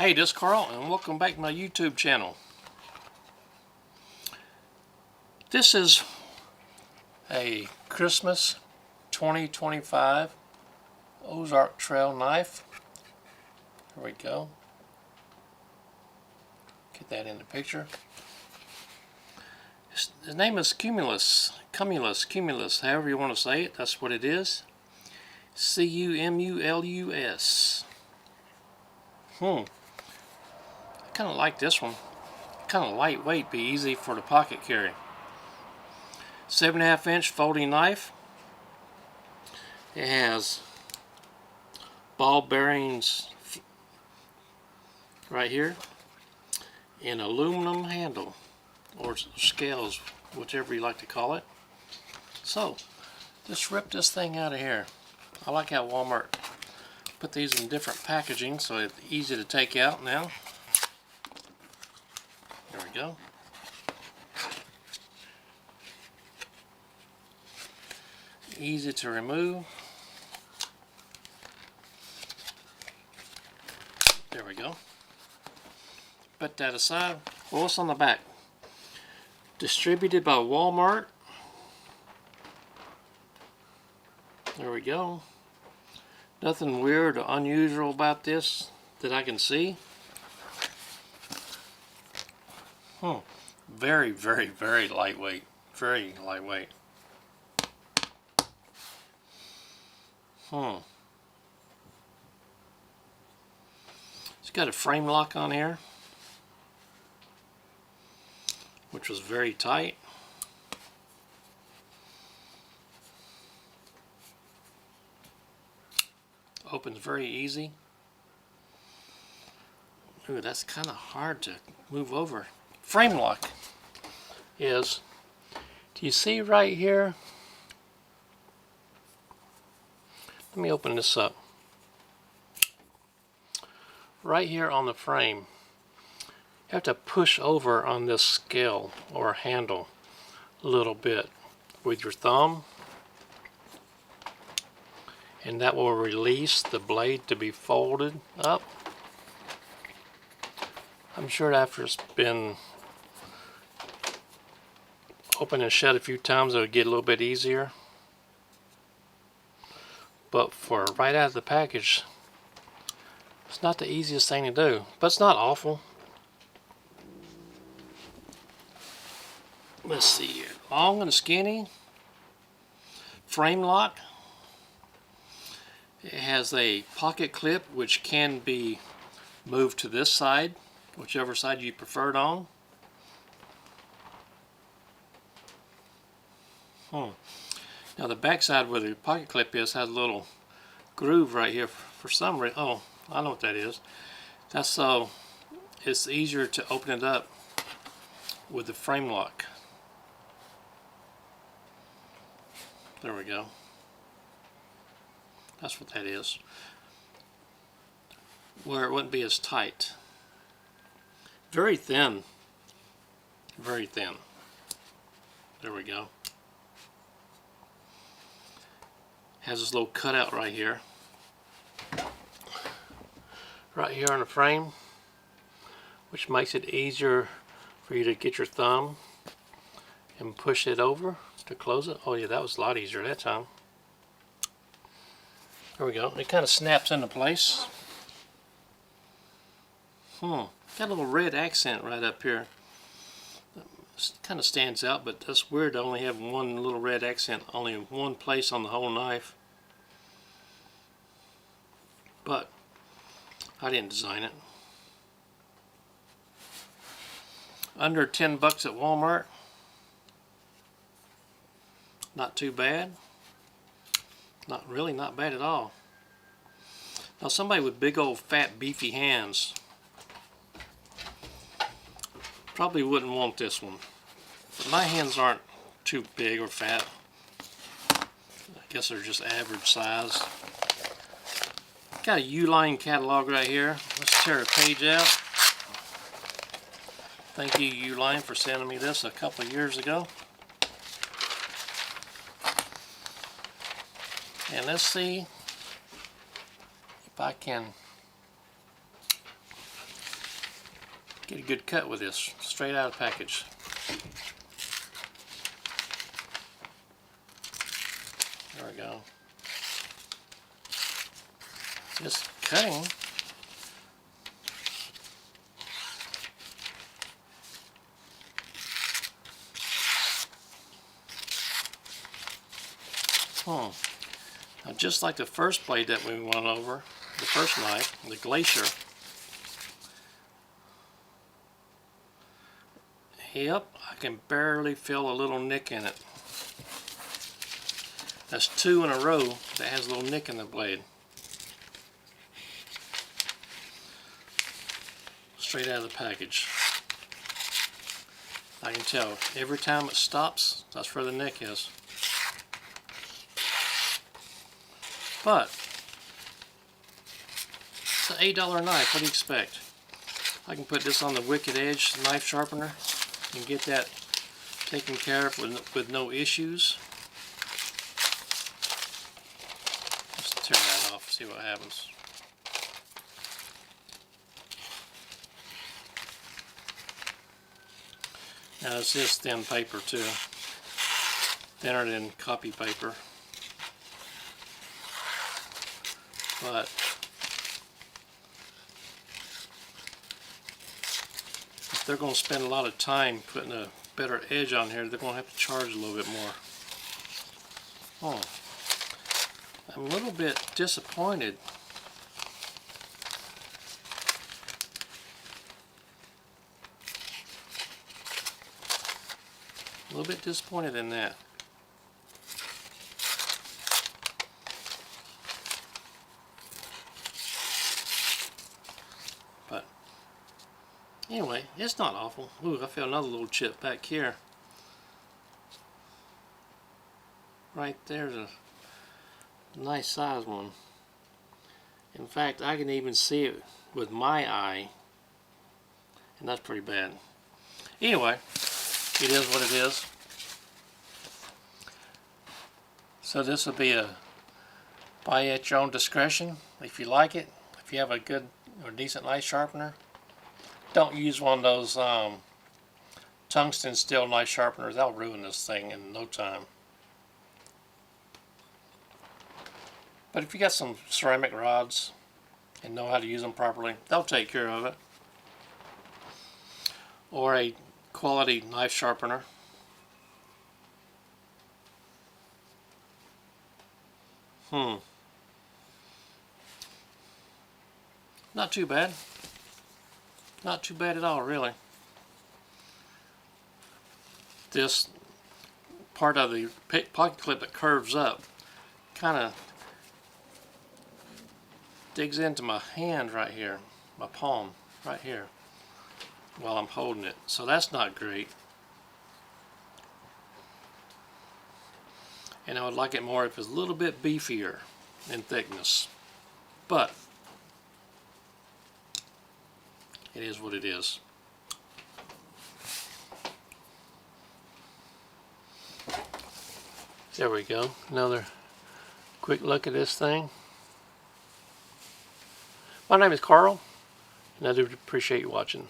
Hey, this is Carl, and welcome back to my YouTube channel. This is a Christmas 2025 Ozark Trail knife. Here we go. Get that in the picture. The name is Cumulus, however you want to say it, that's what it is. C-U-M-U-L-U-S. I kind of like this one. Kind of lightweight, be easy for the pocket carry. 7.5 inch folding knife. It has ball bearings right here, an aluminum handle or scales, whichever you like to call it. So let's rip this thing out of here. I like how Walmart put these in different packaging so it's easy to take out now. There we go. Easy to remove. There we go. Put that aside. Well, what's on the back? Distributed by Walmart. There we go. Nothing weird or unusual about this that I can see. Very, very, very lightweight. Very lightweight. It's got a frame lock on here, which was very tight. Opens very easy. Ooh, that's kind of hard to move over. Frame lock is, do you see right here? Let me open this up. Right here on the frame, you have to push over on this scale or handle a little bit with your thumb, and that will release the blade to be folded up. I'm sure after it's been open and shut a few times it'll get a little bit easier, but for right out of the package it's not the easiest thing to do, but it's not awful. Let's see here. Long and skinny. Frame lock. It has a pocket clip which can be moved to this side, whichever side you prefer it on. Now the back side where the pocket clip is has a little groove right here for some reason. Oh, I know what that is. That's so it's easier to open it up with the frame lock. There we go. That's what that is. Where it wouldn't be as tight. Very thin. Very thin. There we go. Has this little cutout right here. Right here on the frame, which makes it easier for you to get your thumb and push it over to close it. Oh yeah, that was a lot easier that time. There we go. It kind of snaps into place. Got a little red accent right up here. It kind of stands out, but that's weird to only have one little red accent, only in one place on the whole knife. But I didn't design it. Under 10 bucks at Walmart. Not too bad. Not really, not bad at all. Now somebody with big old fat beefy hands probably wouldn't want this one. But my hands aren't too big or fat. I guess they're just average size. Got a U-line catalog right here. Let's tear a page out. Thank you, U-line, for sending me this a couple of years ago. And let's see if I can get a good cut with this, straight out of the package. There we go. Just cutting. Now, just like the first blade that we went over, the first knife, the Glacier. Yep, I can barely feel a little nick in it. That's 2 in a row that has a little nick in the blade. Straight out of the package. I can tell every time it stops, that's where the nick is. But it's an $8 knife. What do you expect? I can put this on the Wicked Edge knife sharpener and get that taken care of with no issues. Let's tear that off, see what happens. Now this is thin paper too, thinner than copy paper. But if they're going to spend a lot of time putting a better edge on here, they're going to have to charge a little bit more. Oh, I'm a little bit disappointed. A little bit disappointed in that. But anyway, it's not awful. Ooh, I feel another little chip back here. Right there's a nice size one. In fact, I can even see it with my eye, and that's pretty bad. Anyway, it is what it is. So this will be a buy at your own discretion. If you like it, if you have a good or decent knife sharpener, don't use one of those tungsten steel knife sharpeners. They'll ruin this thing in no time. But if you got some ceramic rods and know how to use them properly, they'll take care of it. Or a quality knife sharpener. Not too bad. Not too bad at all, really. This part of the pocket clip that curves up kind of digs into my hand right here, my palm right here, while I'm holding it. So that's not great. And I would like it more if it's a little bit beefier in thickness. But it is what it is. There we go. Another quick look at this thing. My name is Carl, and I do appreciate you watching.